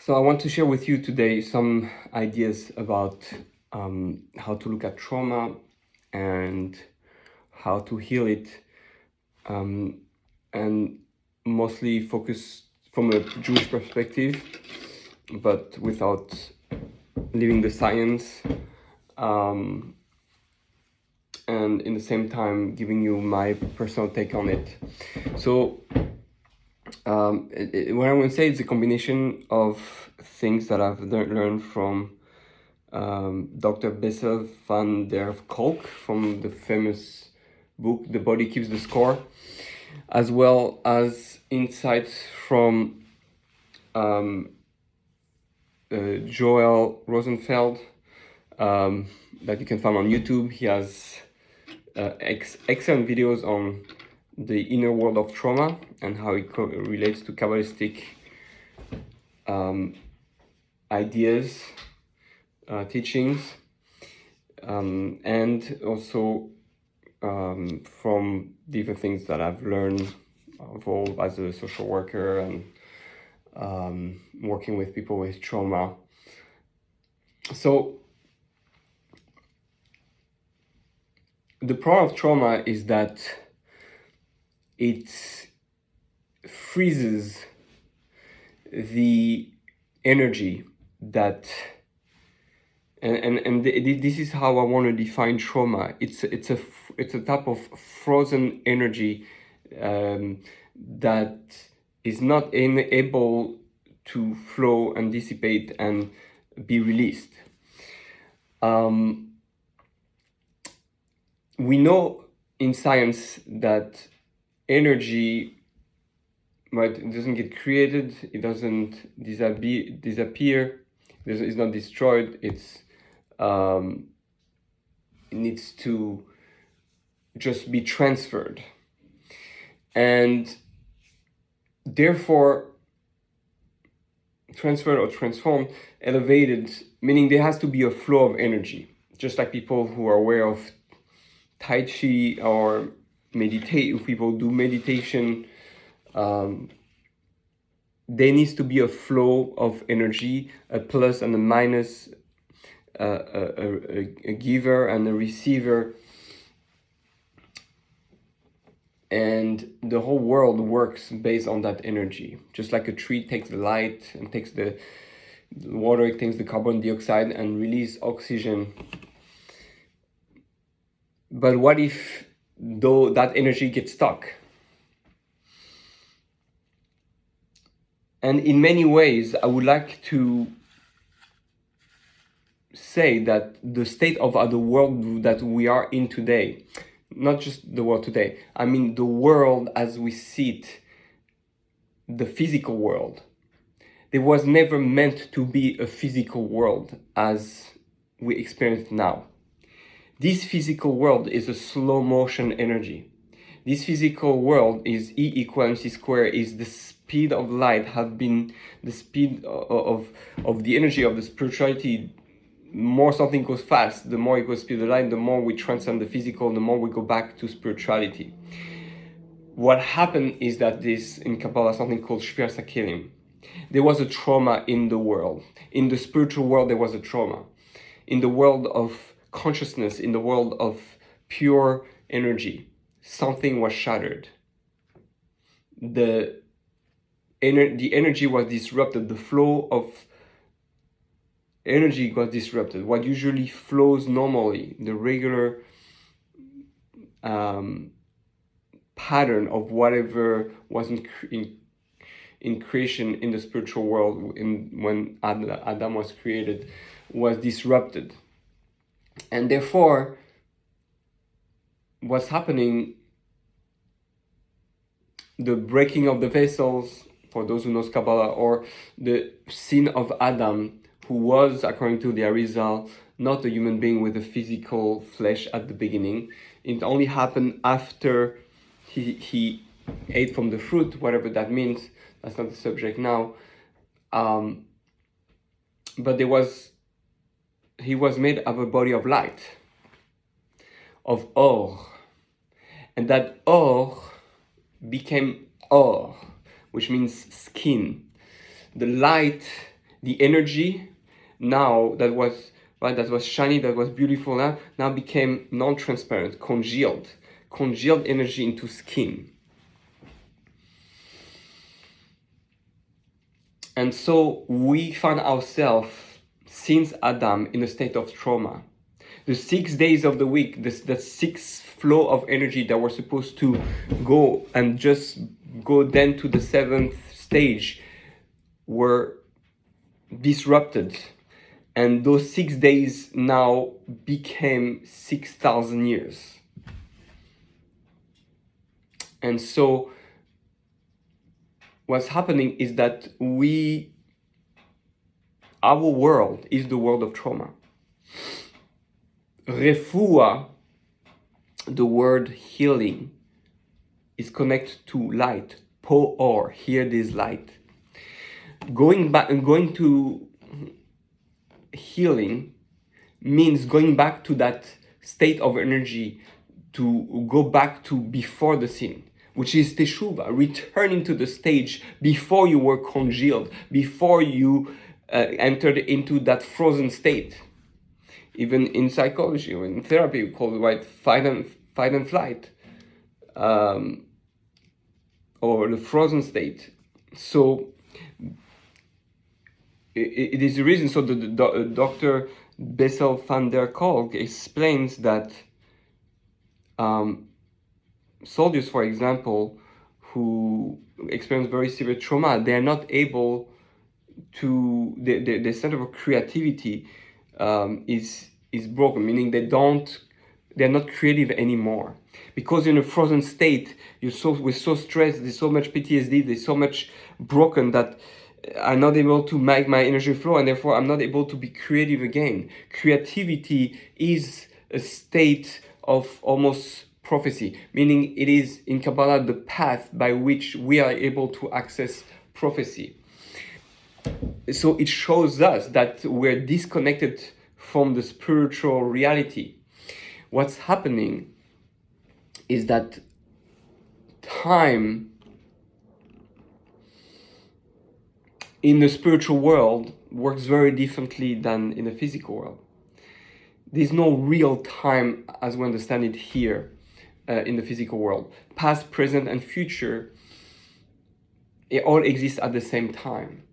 So I want to share with you today some ideas about how to look at trauma and how to heal it, and mostly focus from a Jewish perspective, but without leaving the science, and in the same time giving you my personal take on it. So what I want to say is a combination of things that I've learned from Dr. Bessel van der Kolk from the famous book The Body Keeps the Score, as well as insights from Joel Rosenfeld that you can find on YouTube. He has excellent videos on the inner world of trauma and how it relates to Kabbalistic ideas, teachings, and also from different things that I've learned evolved as a social worker and working with people with trauma. So the problem of trauma is that it freezes the energy that and this is how I want to define trauma. It's a type of frozen energy that is not able to flow and dissipate and be released. We know in science that energy, right, it doesn't get created, it doesn't disappear, it's not destroyed, it needs to just be transferred. And therefore, transferred or transformed, elevated, meaning there has to be a flow of energy. Just like people who are aware of Tai Chi or meditate, people do meditation, there needs to be a flow of energy, a plus and a minus, a giver and a receiver, and the whole world works based on that energy. Just like a tree takes the light and takes the water, it takes the carbon dioxide and release oxygen. But what if though that energy gets stuck? And in many ways, I would like to say that the state of the world that we are in today, not just the world today, I mean the world as we see it, the physical world, there was never meant to be a physical world as we experience now. This physical world is a slow motion energy. This physical world is E equal mc squared, is the speed of light, have been the speed of the energy of the spirituality. More something goes fast, the more it goes speed of light, the more we transcend the physical, the more we go back to spirituality. What happened is that this, in Kabbalah, something called Shvir Sakelim. There was a trauma in the world. In the spiritual world, there was a trauma. In the world of consciousness, in the world of pure energy, something was shattered. The energy was disrupted. The flow of energy got disrupted. What usually flows normally, the regular pattern of whatever was in creation in the spiritual world, when Adam was created, was disrupted. And therefore, what's happening, the breaking of the vessels, for those who know Kabbalah, or the sin of Adam, who was, according to the Arizal, not a human being with a physical flesh at the beginning. It only happened after he ate from the fruit, whatever that means. That's not the subject now. But he was made of a body of light, of or. And that or became or, which means skin. The The energy now that was shiny, that was beautiful, now became non-transparent, congealed energy into skin. And so we find ourselves, since Adam, in a state of trauma. The 6 days of the week, the 6 flow of energy that were supposed to go and just go then to the 7th stage were disrupted. And those 6 days now became 6,000 years. And so what's happening is that our world is the world of trauma. Refuah, the word healing, is connected to light. Po'or, here this light. Going to healing means going back to that state of energy, to go back to before the sin, which is teshuva, returning to the stage before you were congealed, before you entered into that frozen state. Even in psychology or in therapy, we call it fight and flight, or the frozen state. So it is the reason. So the Dr. Bessel van der Kolk explains that soldiers, for example, who experience very severe trauma, they are not able to, the center of creativity is broken, meaning they're not creative anymore. Because in a frozen state, we're so stressed, there's so much PTSD, there's so much broken that I'm not able to make my energy flow, and therefore I'm not able to be creative again. Creativity is a state of almost prophecy, meaning it is in Kabbalah the path by which we are able to access prophecy. So it shows us that we're disconnected from the spiritual reality. What's happening is that time in the spiritual world works very differently than in the physical world. There's no real time as we understand it here in the physical world. Past, present, and future, it all exists at the same time.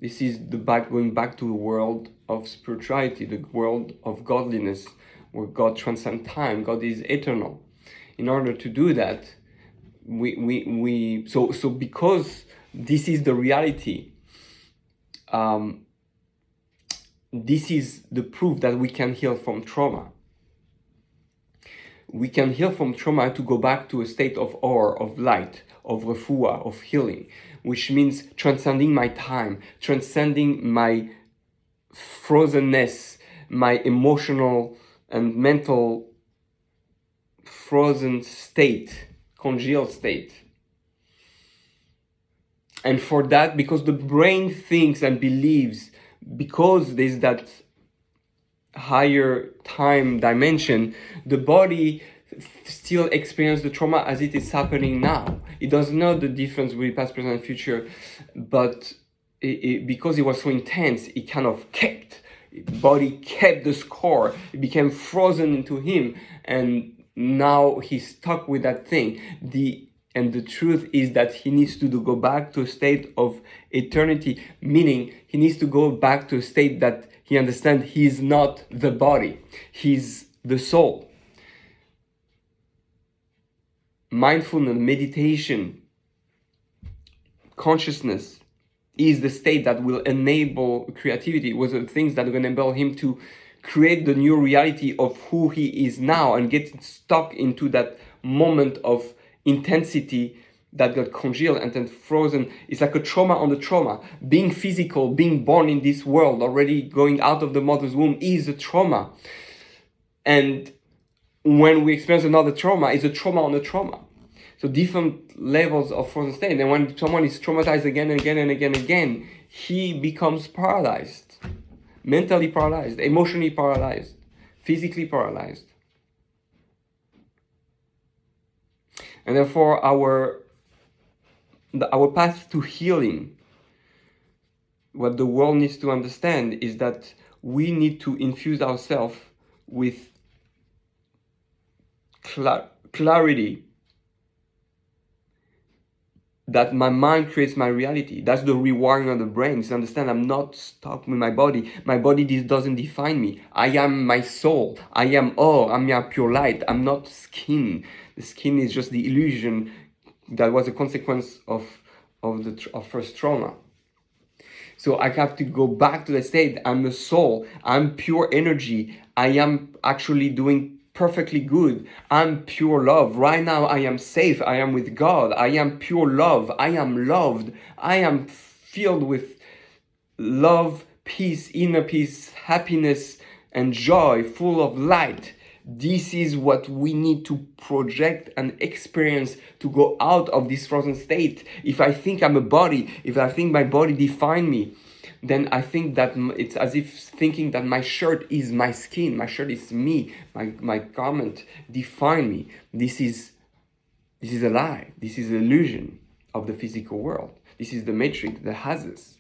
This is going back to the world of spirituality, the world of godliness, where God transcends time. God is eternal. In order to do that, so because this is the reality, this is the proof that we can heal from trauma. We can heal from trauma to go back to a state of awe, of light, of refuah, of healing, which means transcending my time, transcending my frozenness, my emotional and mental frozen state, congealed state. And for that, because the brain thinks and believes, because there's that higher time dimension, the body still experiences the trauma as it is happening now. It doesn't know the difference between past, present, and future, but because it was so intense, it kind of kept the score. It became frozen into him, and now he's stuck with that thing. And the truth is that he needs to go back to a state of eternity, meaning he needs to go back to a state that he understands he's not the body, he's the soul. Mindfulness, meditation, consciousness is the state that will enable creativity, was the things that will enable him to create the new reality of who he is now and get stuck into that moment of intensity that got congealed and then frozen. It's like a trauma on the trauma. Being physical, being born in this world, already going out of the mother's womb is a trauma. And when we experience another trauma, it's a trauma on a trauma. So different levels of frozen state. And when someone is traumatized again and again and again and again, he becomes paralyzed. Mentally paralyzed, emotionally paralyzed, physically paralyzed. And therefore our path to healing what the world needs to understand is that we need to infuse ourselves with clarity, that my mind creates my reality. That's the rewiring of the brain. To understand I'm not stuck with my body. My body doesn't define me. I am my soul. I am all. I'm your pure light. I'm not skin. The skin is just the illusion that was a consequence of first trauma. So I have to go back to the state. I'm a soul. I'm pure energy. I am actually doing perfectly good. I'm pure love. Right now I am safe. I am with God. I am pure love. I am loved. I am filled with love, peace, inner peace, happiness, and joy, full of light. This is what we need to project and experience to go out of this frozen state. If I think I'm a body, if I think my body defines me, then I think that it's as if thinking that my shirt is my skin, my shirt is me, my garment define me. This is a lie. This is an illusion of the physical world. This is the matrix that has us.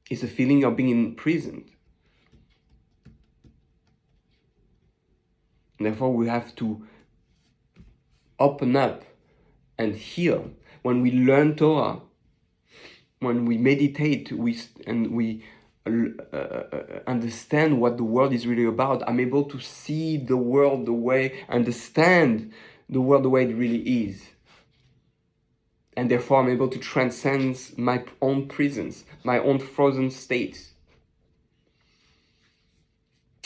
It's a feeling of being imprisoned. Therefore, we have to open up and heal. When we learn Torah, when we meditate, we understand what the world is really about. I'm able to see the world the way, understand the world the way it really is. And therefore, I'm able to transcend my own prisons, my own frozen states.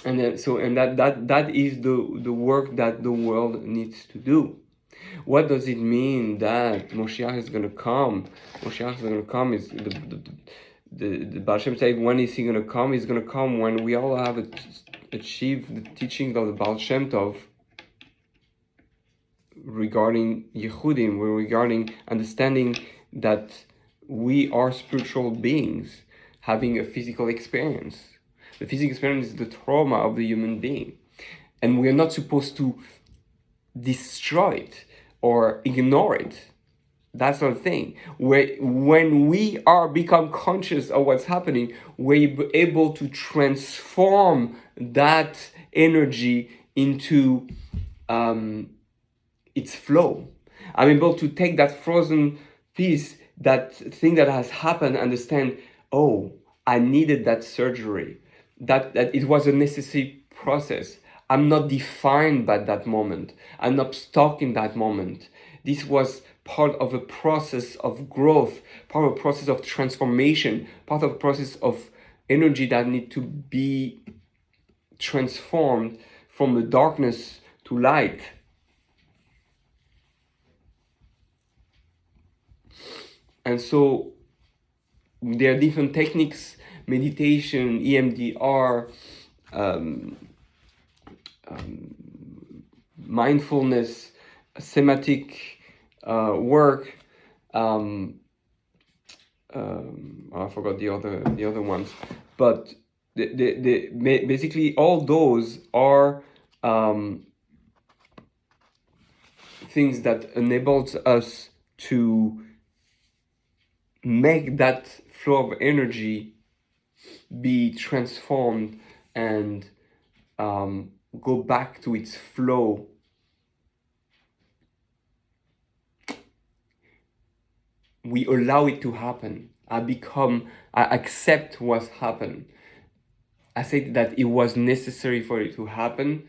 And then, that is the work that the world needs to do. What does it mean that Moshiach is going to come? Moshiach is going to come is the Baal Shem said, when is he going to come? He's going to come when we all have achieved the teaching of the Baal Shem Tov regarding Yehudim, regarding understanding that we are spiritual beings having a physical experience. The physical experience is the trauma of the human being. And we are not supposed to destroy it or ignore it. That's the thing. When we are become conscious of what's happening, we're able to transform that energy into its flow. I'm able to take that frozen piece, that thing that has happened, understand, oh, I needed that surgery. That it was a necessary process. I'm not defined by that moment. I'm not stuck in that moment. This was part of a process of growth, part of a process of transformation, part of a process of energy that need to be transformed from the darkness to light. And so there are different techniques, meditation, EMDR, mindfulness, semantic work. I forgot the other ones, but basically all those are things that enables us to make that flow of energy be transformed and go back to its flow. We allow it to happen. I accept what's happened. I said that it was necessary for it to happen,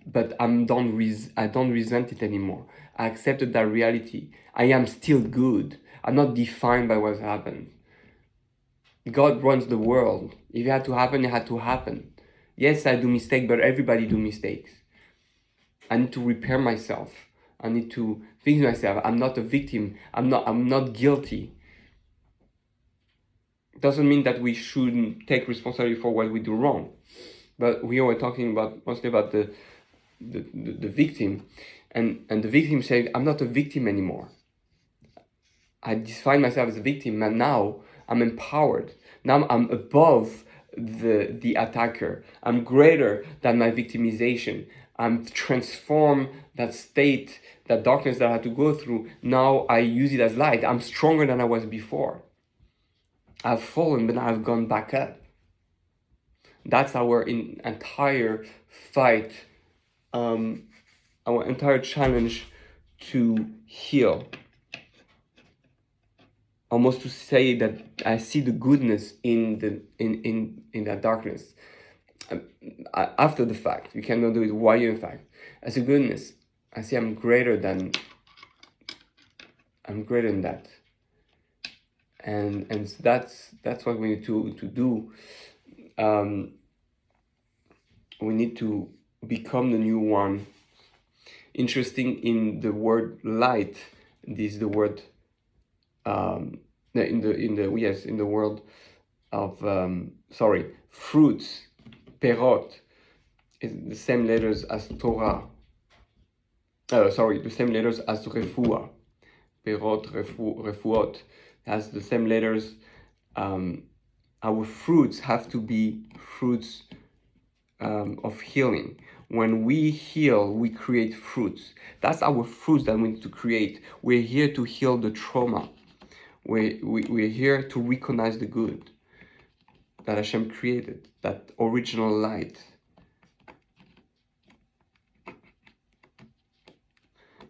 but I don't resent it anymore. I accepted that reality. I am still good. I'm not defined by what's happened. God runs the world. If it had to happen, it had to happen. Yes, I do mistakes, but everybody do mistakes. I need to repair myself. I need to think to myself, I'm not a victim. I'm not guilty. Doesn't mean that we shouldn't take responsibility for what we do wrong. But we are talking mostly about the victim. And the victim said, I'm not a victim anymore. I define myself as a victim, and now I'm empowered. Now I'm above the attacker. I'm greater than my victimization. I'm transformed that state, that darkness that I had to go through. Now I use it as light. I'm stronger than I was before. I've fallen, but I've gone back up. That's our entire fight, our entire challenge to heal. Almost to say that I see the goodness in that darkness. After the fact, you cannot do it while you're in fact. As a goodness, I see I'm greater than that, and that's what we need to do. We need to become the new one. Interesting, in the word light, this is the word in the world of fruits, perot, is the same letters as Torah. The same letters as refuah. Perot, refuot has the same letters. Our fruits have to be fruits of healing. When we heal, we create fruits. That's our fruits that we need to create. We're here to heal the trauma. We're here to recognize the good that Hashem created, that original light.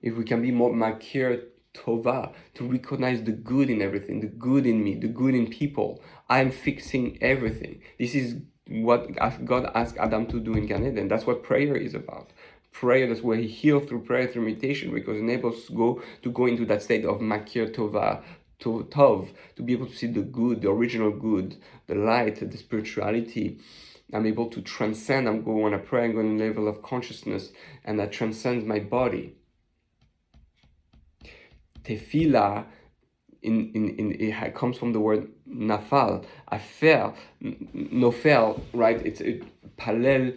If we can be more makir tova, to recognize the good in everything, the good in me, the good in people, I'm fixing everything. This is what God asked Adam to do in Gan Eden. That's what prayer is about. Prayer, that's where he healed through prayer, through meditation, because it enables us to go into that state of makir tova, tov, to be able to see the good, the original good, the light, the spirituality. I'm able to transcend. When I pray, I'm going to a level of consciousness, and that transcends my body. Tefillah, it comes from the word nafal, afer, nofel, right? It's palel,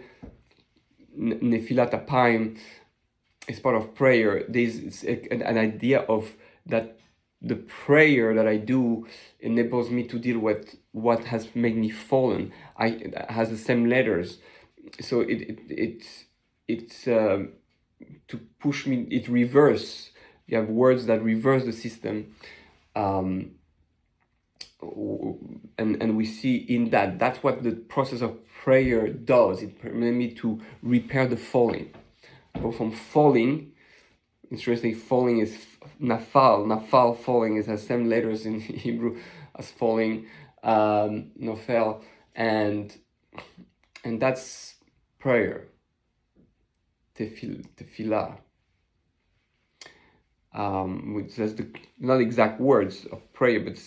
nefilat apayim. It's part of prayer. There's an idea of that the prayer that I do enables me to deal with what has made me fallen. It has the same letters, so it's to push me. It reverse. You have words that reverse the system, and we see in that's what the process of prayer does. It permits me to repair the falling. Go from falling. Interesting, falling is nafal. Nafal, falling, is the same letters in Hebrew as falling, nofel, and that's prayer. Tefillah. Which says not exact words of prayer, but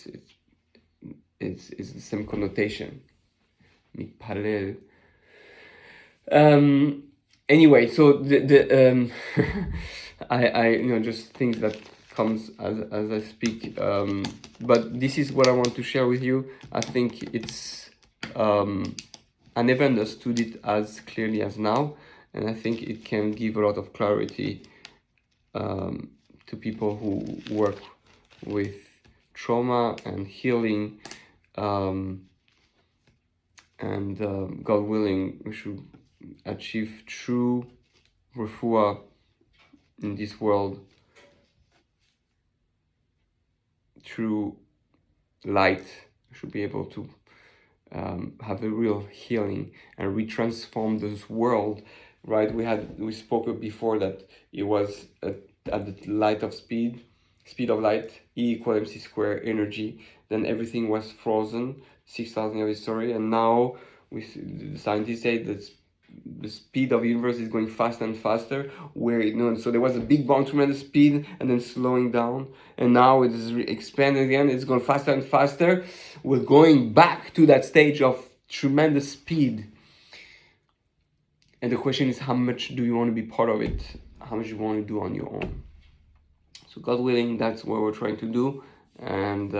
it's the same connotation. Mitparel. Anyway, so the I just things that comes as I speak. But this is what I want to share with you. I think it's I never understood it as clearly as now, and I think it can give a lot of clarity to people who work with trauma and healing, and God willing, we should achieve true refuah in this world, true light. We should be able to have a real healing and retransform this world, right? We spoke before that it was at the light of speed of light, E equal mc square energy. Then everything was frozen, 6,000 years history, and now the scientists say that the speed of the universe is going faster and faster. So there was a big bang, tremendous speed, and then slowing down, and now it is expanding again. It's going faster and faster. We're going back to that stage of tremendous speed. And the question is, how much do you want to be part of it? How much you want to do on your own? So God willing, that's what we're trying to do. And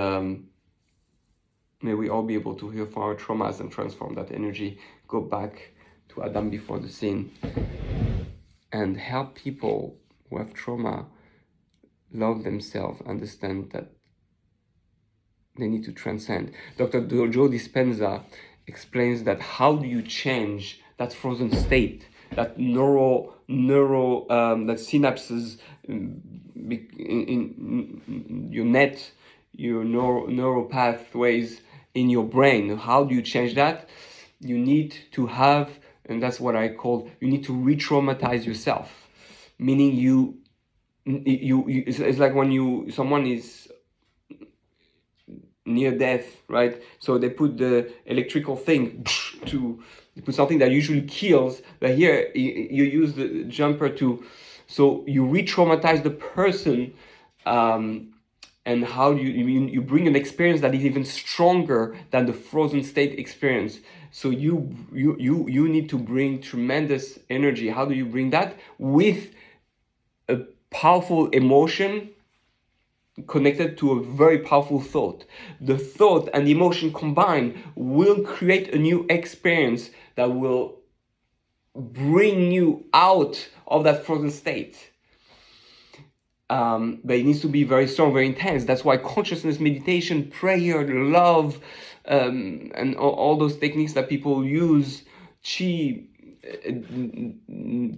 may we all be able to heal from our traumas and transform that energy, go back to Adam before the sin, and help people who have trauma love themselves, understand that they need to transcend. Dr. Joe Dispenza explains that how do you change that frozen state, that that synapses in your neural pathways in your brain. How do you change that? You need to have, and that's what I call, you need to re-traumatize yourself. Meaning it's like when someone is near death, right? So they put the electrical thing to put something that usually kills, but here you use the jumper so you re-traumatize the person, and how you bring an experience that is even stronger than the frozen state experience. So you need to bring tremendous energy. How do you bring that? With a powerful emotion connected to a very powerful thought. The thought and the emotion combined will create a new experience that will bring you out of that frozen state. But it needs to be very strong, very intense. That's why consciousness meditation, prayer, love, and all those techniques that people use, chi,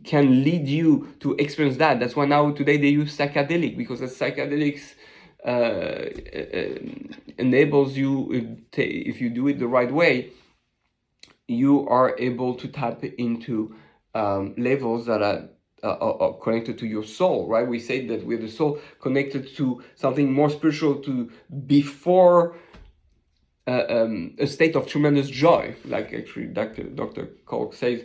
can lead you to experience that. That's why now today they use psychedelic, because the psychedelics enables you, if you do it the right way, you are able to tap into levels that are connected to your soul, right? We say that we're the soul connected to something more spiritual, to before a state of tremendous joy, like actually Dr. Koch says,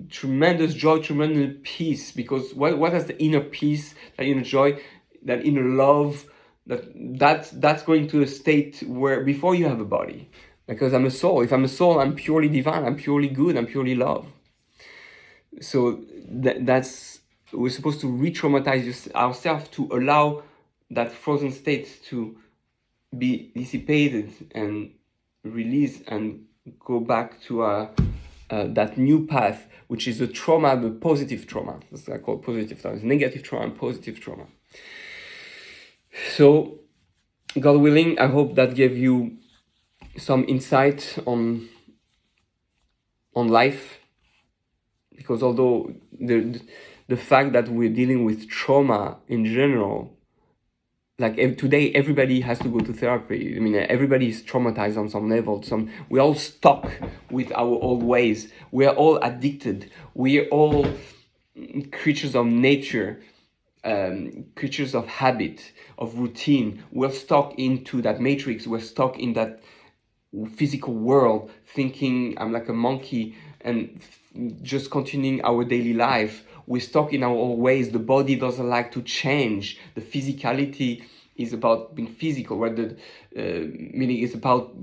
tremendous joy, tremendous peace. Because what is the inner peace, that inner joy, that inner love, that's going to a state where before you have a body. Because I'm a soul. If I'm a soul, I'm purely divine, I'm purely good, I'm purely love. So that's, we're supposed to re-traumatize ourselves to allow that frozen state to be dissipated and released and go back to that new path, which is the trauma, the positive trauma. That's what I call positive trauma. It's negative trauma and positive trauma. So, God willing, I hope that gave you some insight on life. Because although the fact that we're dealing with trauma in general, like today everybody has to go to therapy. I mean, everybody is traumatized on some level. We're all stuck with our old ways. We're all addicted. We're all creatures of nature, creatures of habit, of routine. We're stuck into that matrix. We're stuck in that physical world, thinking I'm like a monkey and just continuing our daily life. We're stuck in our old ways. The body doesn't like to change. The physicality is about being physical, rather meaning it's about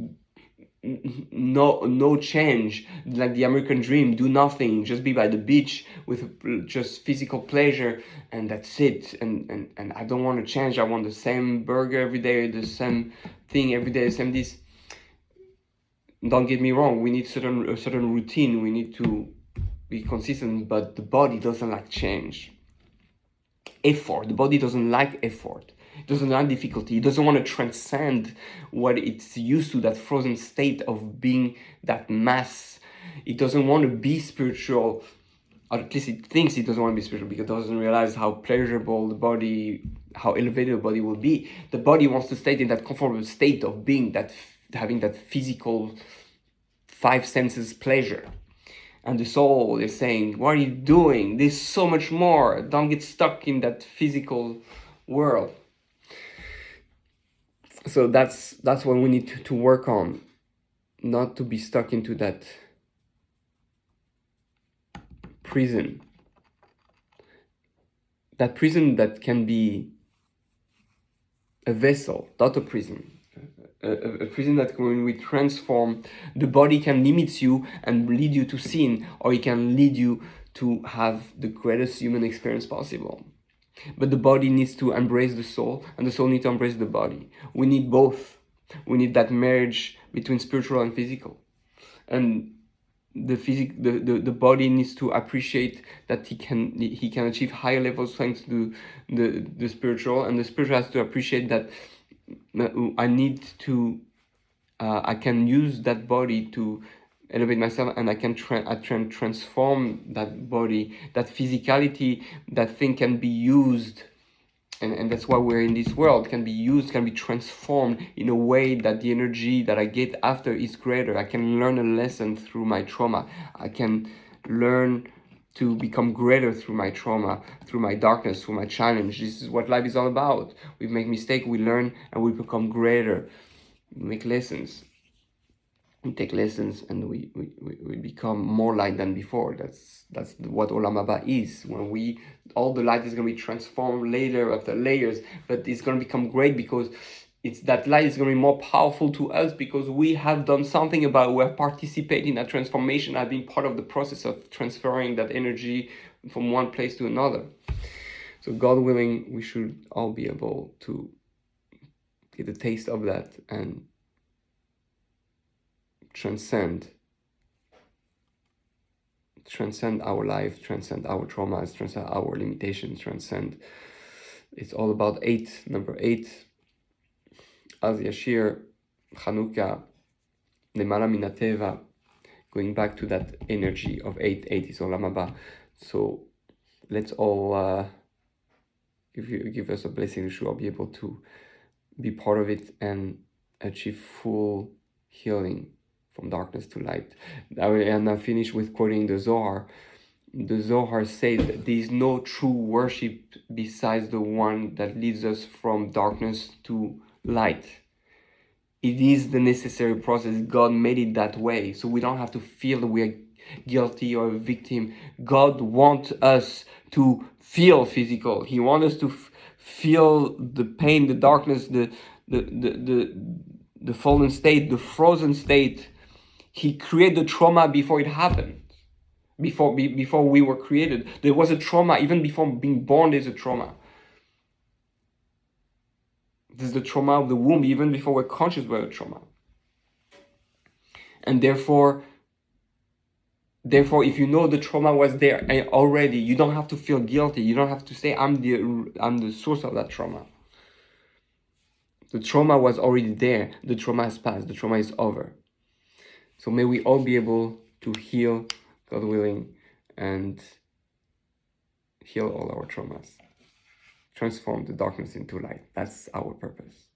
no change, like the American dream. Do nothing, just be by the beach with just physical pleasure, and that's it. And I don't want to change. I want the same burger every day, the same thing every day, the same this. Don't get me wrong, we need a certain routine, we need to be consistent, but the body doesn't like change. Effort, the body doesn't like effort. It doesn't like difficulty. It doesn't want to transcend what it's used to, that frozen state of being that mass. It doesn't want to be spiritual, or at least it thinks it doesn't want to be spiritual, because it doesn't realize how pleasurable the body, how elevated the body will be. The body wants to stay in that comfortable state of being that, having that physical five senses pleasure. And the soul is saying, what are you doing? There's so much more. Don't get stuck in that physical world. So that's what we need to work on. Not to be stuck into that prison. That prison that can be a vessel, not a prison. A prison that when we transform, the body can limit you and lead you to sin, or it can lead you to have the greatest human experience possible. But the body needs to embrace the soul, and the soul needs to embrace the body. We need both. We need that marriage between spiritual and physical. And the body needs to appreciate that he can achieve higher levels thanks to the spiritual, and the spiritual has to appreciate that I need to I can use that body to elevate myself, and I can transform that body, that physicality. That thing can be used and that's why we're in this world. Can be used, can be transformed in a way that the energy that I get after is greater. I can learn a lesson through my trauma. I can learn to become greater through my trauma, through my darkness, through my challenge. This is what life is all about. We make mistakes, we learn, and we become greater. We make lessons. We take lessons, and we become more light than before. That's what Olam Haba is. When all the light is going to be transformed layer after layers, but it's going to become great because it's that light is going to be more powerful to us because we have done something about it. We have participated in that transformation. I've been part of the process of transferring that energy from one place to another. So God willing, we should all be able to get a taste of that and transcend our life, transcend our traumas, transcend our limitations, transcend. It's all about 8, number 8. Az Yashir, Chanukah, Lemala Min HaTeva, going back to that energy of 8. 8 is Olam Haba. So let's all give us a blessing. We should all be able to be part of it and achieve full healing from darkness to light. And I finish with quoting the Zohar. The Zohar says that there is no true worship besides the one that leads us from darkness to light. It is the necessary process. God made it that way, so we don't have to feel we're guilty or a victim. God wants us to feel physical. He wants us to feel the pain, the darkness, the fallen state, the frozen state. He created the trauma before it happened. Before we were created, there was a trauma. Even before being born, there's a trauma. There's the trauma of the womb. Even before we're conscious, we're a trauma. And therefore, if you know the trauma was there already, you don't have to feel guilty. You don't have to say, I'm the source of that trauma. The trauma was already there. The trauma has passed. The trauma is over. So may we all be able to heal, God willing, and heal all our traumas. Transform the darkness into light. That's our purpose.